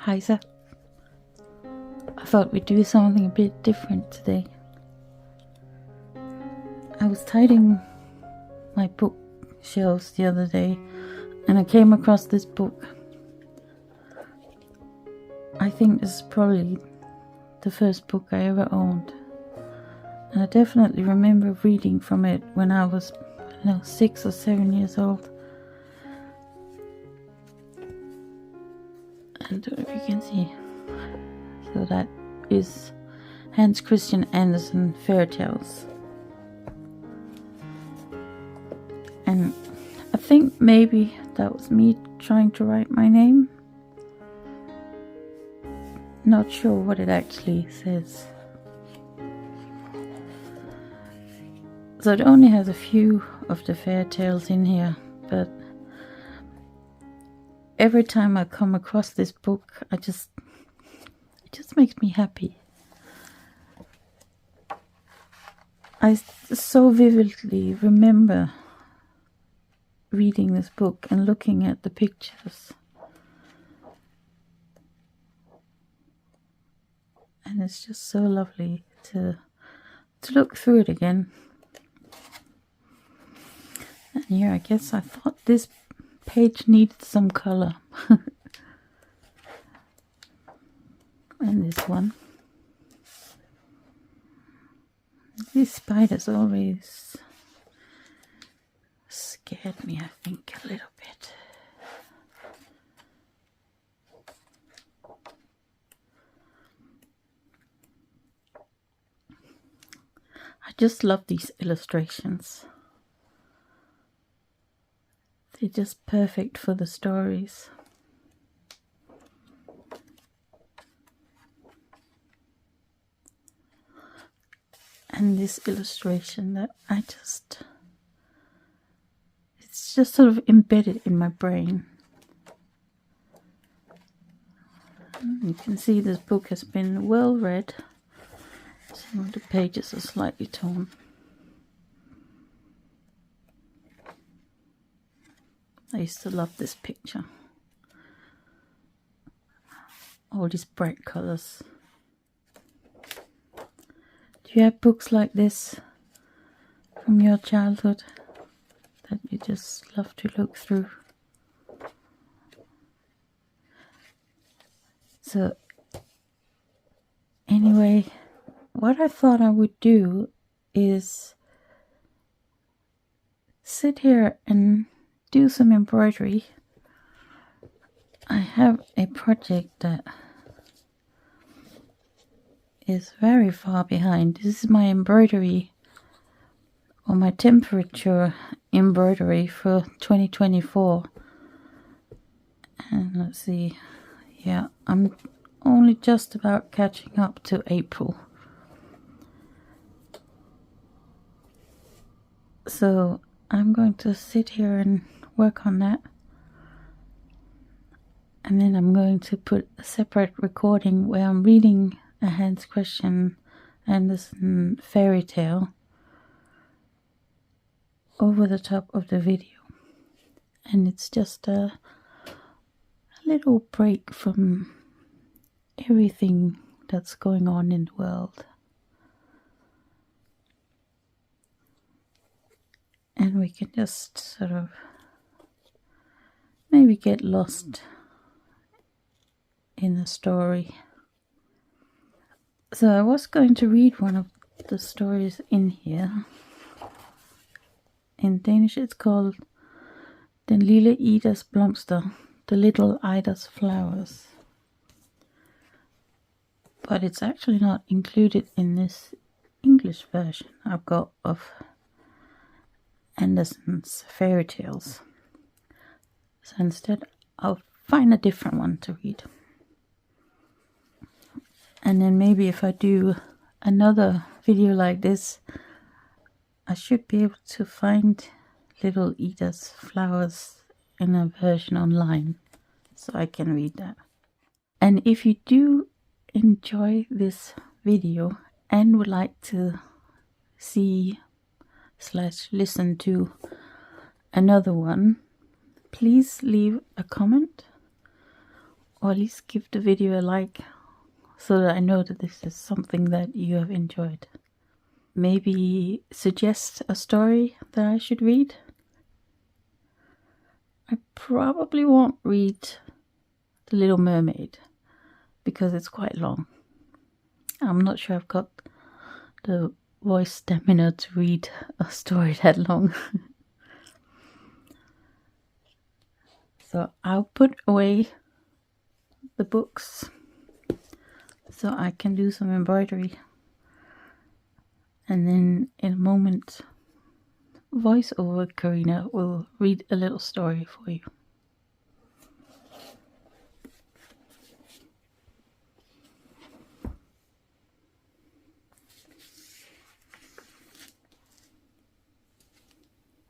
Hejsa. I thought we'd do something a bit different today. I was tidying my bookshelves the other day and I came across this book. I think this is probably the first book I ever owned. And I definitely remember reading from it when I was 6 or 7 years old. I don't know if you can see. So that is Hans Christian Andersen Fairy Tales. And I think maybe that was me trying to write my name. Not sure what it actually says. So it only has a few of the fairy tales in here, but every time I come across this book, it just makes me happy. I so vividly remember reading this book and looking at the pictures. And it's just so lovely to look through it again. And here, I guess I thought this page needed some color. And this one. These spiders always scared me, I think, a little bit. I just love these illustrations. They're just perfect for the stories. And this illustration that it's just sort of embedded in my brain. You can see this book has been well read. Some of the pages are slightly torn. I used to love this picture. All these bright colors. Do you have books like this from your childhood that you just love to look through? So anyway, what I thought I would do is sit here and do some embroidery. I have a project that is very far behind. This is my embroidery, or my temperature embroidery for 2024. And let's see, yeah, I'm only just about catching up to April. So I'm going to sit here and work on that. And then I'm going to put a separate recording where I'm reading a Hans Christian Andersen fairy tale over the top of the video. And it's just a little break from everything that's going on in the world. And we can just sort of maybe get lost in the story. So I was going to read one of the stories in here. In Danish it's called Den lille Idas blomster, the little Ida's flowers. But it's actually not included in this English version I've got of Andersen's fairy tales. So instead I'll find a different one to read. And then maybe if I do another video like this, I should be able to find little Ida's flowers in a version online, so I can read that. And if you do enjoy this video and would like to see/listen to another one, please leave a comment or at least give the video a like, so that I know that this is something that you have enjoyed. Maybe suggest a story that I should read. I probably won't read The Little Mermaid because it's quite long. I'm not sure I've got the voice stamina to read a story that long. So I'll put away the books so I can do some embroidery. And then in a moment, voice over Carina will read a little story for you.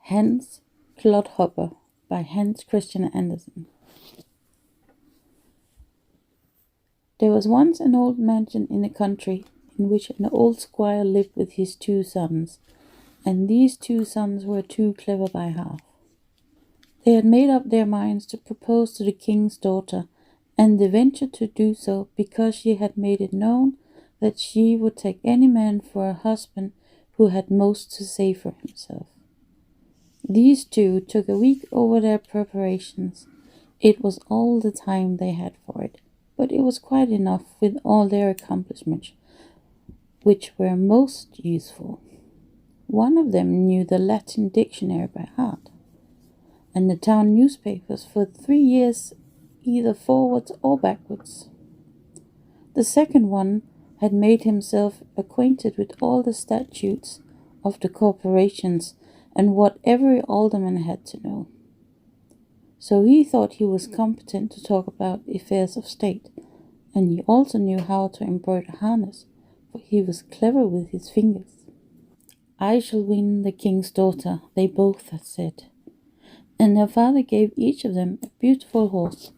Hans Clodhopper by Hans Christian Andersen. There was once an old mansion in the country in which an old squire lived with his 2 sons, and these 2 sons were too clever by half. They had made up their minds to propose to the king's daughter, and they ventured to do so because she had made it known that she would take any man for a husband who had most to say for himself. These 2 took a week over their preparations. It was all the time they had for it, but it was quite enough with all their accomplishments, which were most useful. One of them knew the Latin dictionary by heart, and the town newspapers for 3 years, either forwards or backwards. The second one had made himself acquainted with all the statutes of the corporations and what every alderman had to know. So he thought he was competent to talk about affairs of state, and he also knew how to embroider harness, for he was clever with his fingers. I shall win the king's daughter, they both had said, and their father gave each of them a beautiful horse.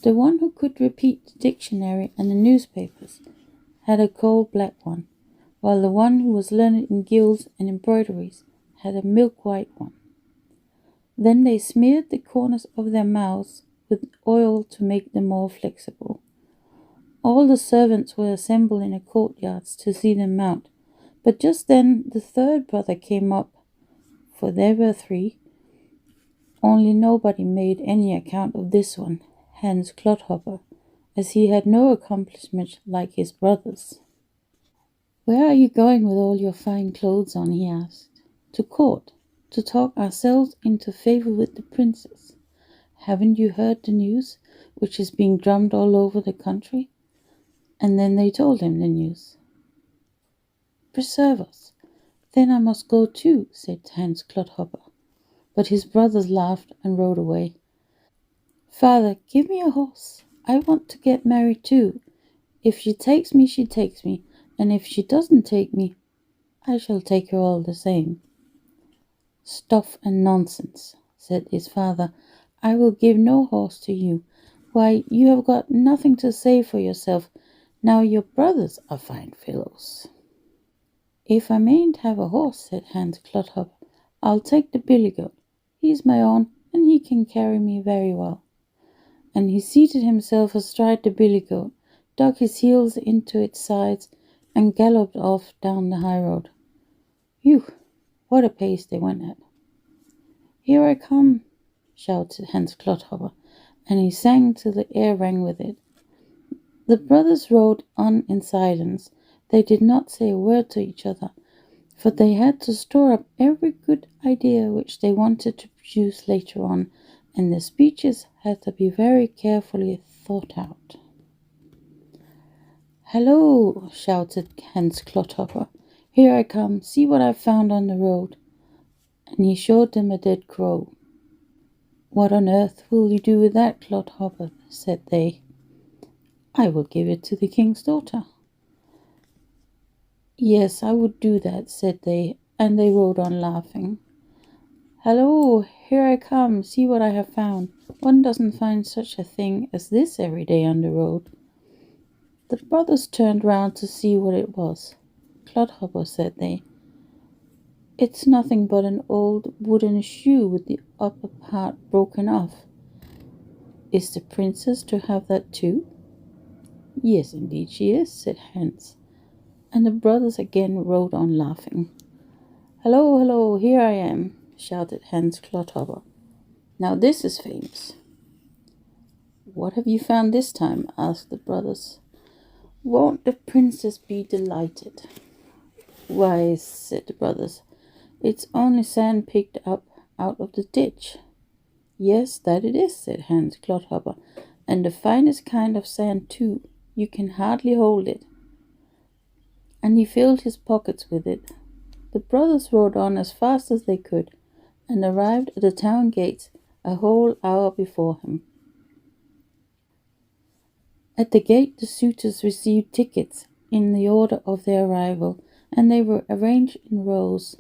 The one who could repeat the dictionary and the newspapers had a coal-black one, while the one who was learned in gills and embroideries had a milk-white one. Then they smeared the corners of their mouths with oil to make them more flexible. All the servants were assembled in the courtyards to see them mount, but just then the third brother came up, for there were 3, only nobody made any account of this one, Hans Clodhopper, as he had no accomplishment like his brothers. "Where are you going with all your fine clothes on?" he asked. "To court, to talk ourselves into favour with the princess. Haven't you heard the news, which is being drummed all over the country?" And then they told him the news. "Preserve us! Then I must go too," said Hans Clodhopper. But his brothers laughed and rode away. "Father, give me a horse. I want to get married too. If she takes me, she takes me, and if she doesn't take me, I shall take her all the same." "Stuff and nonsense," said his father. "I will give no horse to you. Why, you have got nothing to say for yourself. Now your brothers are fine fellows." "If I mayn't have a horse," said Hans Clodhopper, "I'll take the billy goat. He's my own, and he can carry me very well." And he seated himself astride the billy goat, dug his heels into its sides, and galloped off down the high road. Phew, what a pace they went at. "Here I come," shouted Hans Clodhopper, and he sang till the air rang with it. The brothers rode on in silence. They did not say a word to each other, for they had to store up every good idea which they wanted to produce later on, and their speeches had to be very carefully thought out. "Hello!" shouted Hans Clodhopper. "Here I come. See what I've found on the road." And he showed them a dead crow. "What on earth will you do with that, Clodhopper?" said they. "I will give it to the king's daughter." "Yes, I would do that," said they, and they rode on laughing. "Hello, here I come, see what I have found. One doesn't find such a thing as this every day on the road." The brothers turned round to see what it was. "Clodhopper," said they, "it's nothing but an old wooden shoe with the upper part broken off. Is the princess to have that too? Yes, indeed she is, said Hans, and the brothers again rode on laughing. Hello, hello, here I am, shouted Hans Clodhopper. Now this is famous. What have you found this time? Asked the brothers. Won't the princess be delighted? Why, said the brothers, it's only sand picked up out of the ditch. Yes, that it is, said Hans Clodhopper, and the finest kind of sand too. You can hardly hold it. And he filled his pockets with it. The brothers rode on as fast as they could, and arrived at the town gates a whole hour before him. At the gate the suitors received tickets in the order of their arrival, and they were arranged in rows,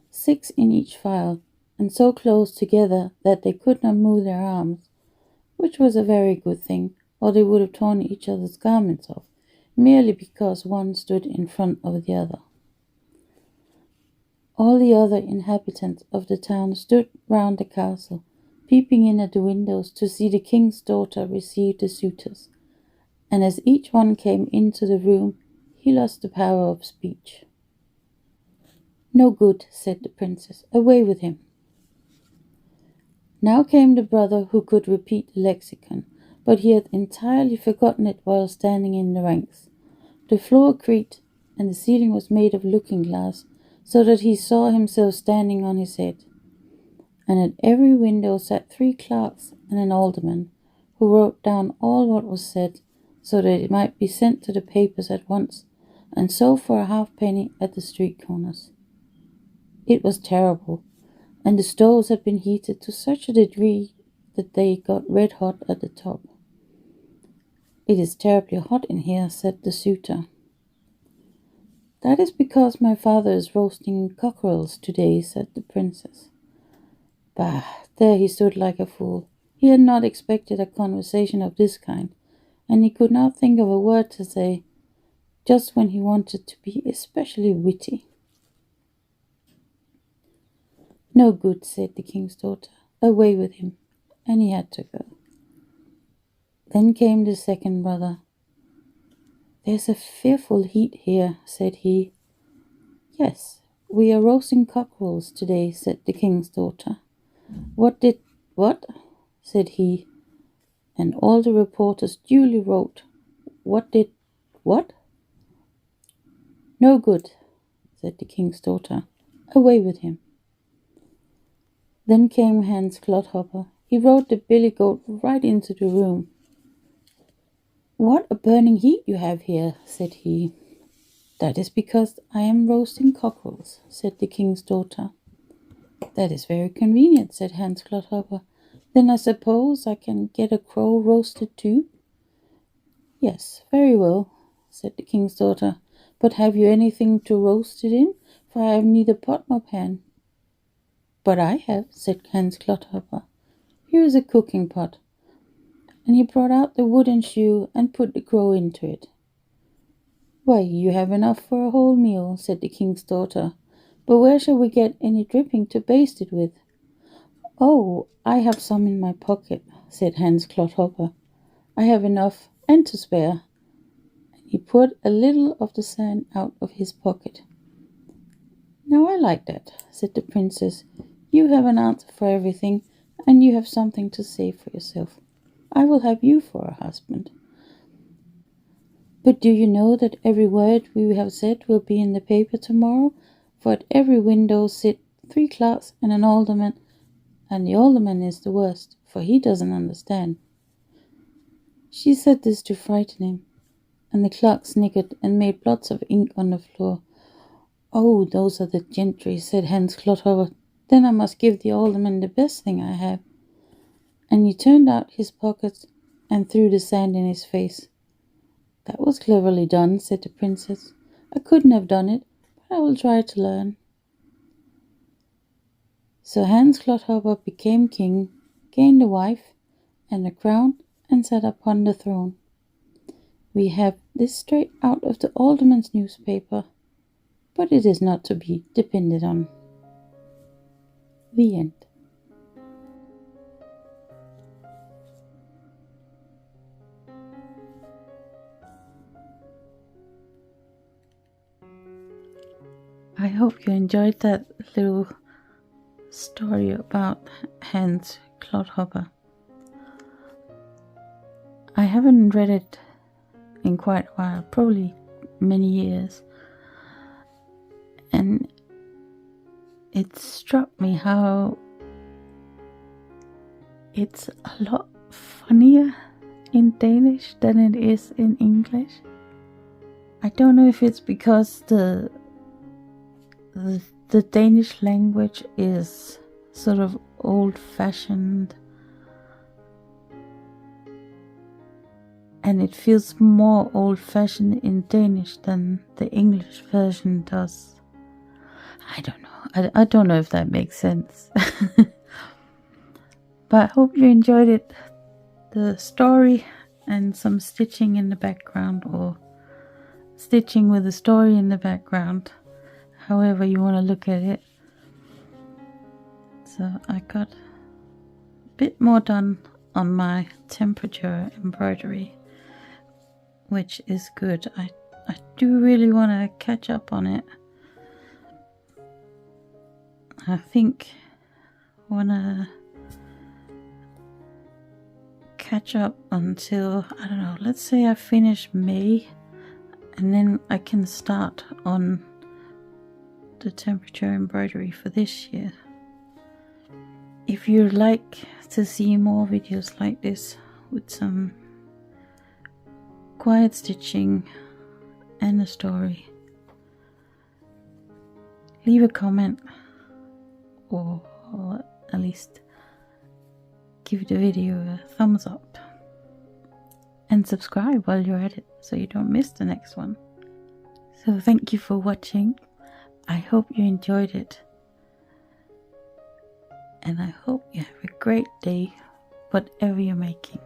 6 in each file, and so close together that they could not move their arms, which was a very good thing, or they would have torn each other's garments off, merely because one stood in front of the other. All the other inhabitants of the town stood round the castle, peeping in at the windows to see the king's daughter receive the suitors, and as each one came into the room, he lost the power of speech. No good, said the princess, away with him. Now came the brother who could repeat the lexicon, but he had entirely forgotten it while standing in the ranks. The floor creaked, and the ceiling was made of looking-glass, so that he saw himself standing on his head. And at every window sat 3 clerks and an alderman, who wrote down all what was said, so that it might be sent to the papers at once, and sold for a halfpenny at the street corners. It was terrible, and the stoves had been heated to such a degree that they got red hot at the top. It is terribly hot in here, said the suitor. That is because my father is roasting cockerels today, said the princess. Bah, there he stood like a fool. He had not expected a conversation of this kind, and he could not think of a word to say, just when he wanted to be especially witty. No good, said the king's daughter. Away with him. And he had to go. Then came the second brother. There's a fearful heat here, said he. Yes, we are roasting cockerels today, said the king's daughter. What? Said he, and all the reporters duly wrote, what? No good, said the king's daughter. Away with him. Then came Hans Clodhopper. He rode the billy goat right into the room. What a burning heat you have here, said he. That is because I am roasting cockerels, said the king's daughter. That is very convenient, said Hans Clodhopper. Then I suppose I can get a crow roasted too? Yes, very well, said the king's daughter. But have you anything to roast it in? For I have neither pot nor pan. But I have, said Hans Clodhopper. Here is a cooking pot. And he brought out the wooden shoe and put the crow into it. Why, you have enough for a whole meal, said the king's daughter. But where shall we get any dripping to baste it with? Oh, I have some in my pocket, said Hans Clodhopper. I have enough and to spare. And he put a little of the sand out of his pocket. Now I like that, said the princess. You have an answer for everything, and you have something to say for yourself. I will have you for a husband. But do you know that every word we have said will be in the paper tomorrow? For at every window sit 3 clerks and an alderman, and the alderman is the worst, for he doesn't understand. She said this to frighten him, and the clerk sniggered and made blots of ink on the floor. Oh, those are the gentry, said Hans Clodhopper. Then I must give the alderman the best thing I have. And he turned out his pockets and threw the sand in his face. That was cleverly done, said the princess. I couldn't have done it, but I will try to learn. So Hans Clodhopper became king, gained a wife and a crown, and sat upon the throne. We have this straight out of the alderman's newspaper, but it is not to be depended on. The end. I hope you enjoyed that little story about Hans Clodhopper. I haven't read it in quite a while, probably many years, and it struck me how it's a lot funnier in Danish than it is in English. I don't know if it's because the Danish language is sort of old-fashioned, and it feels more old-fashioned in Danish than the English version does. I don't know. I don't know if that makes sense. But I hope you enjoyed it. The story and some stitching in the background, or stitching with the story in the background, however you want to look at it. So I got a bit more done on my temperature embroidery, which is good. I do really want to catch up on it. I think I want to catch up until, I don't know, let's say I finish May, and then I can start on the temperature embroidery for this year. If you'd like to see more videos like this with some quiet stitching and a story, leave a comment, or at least give the video a thumbs up, and subscribe while you're at it so you don't miss the next one. So thank you for watching. I hope you enjoyed it, and I hope you have a great day, whatever you're making.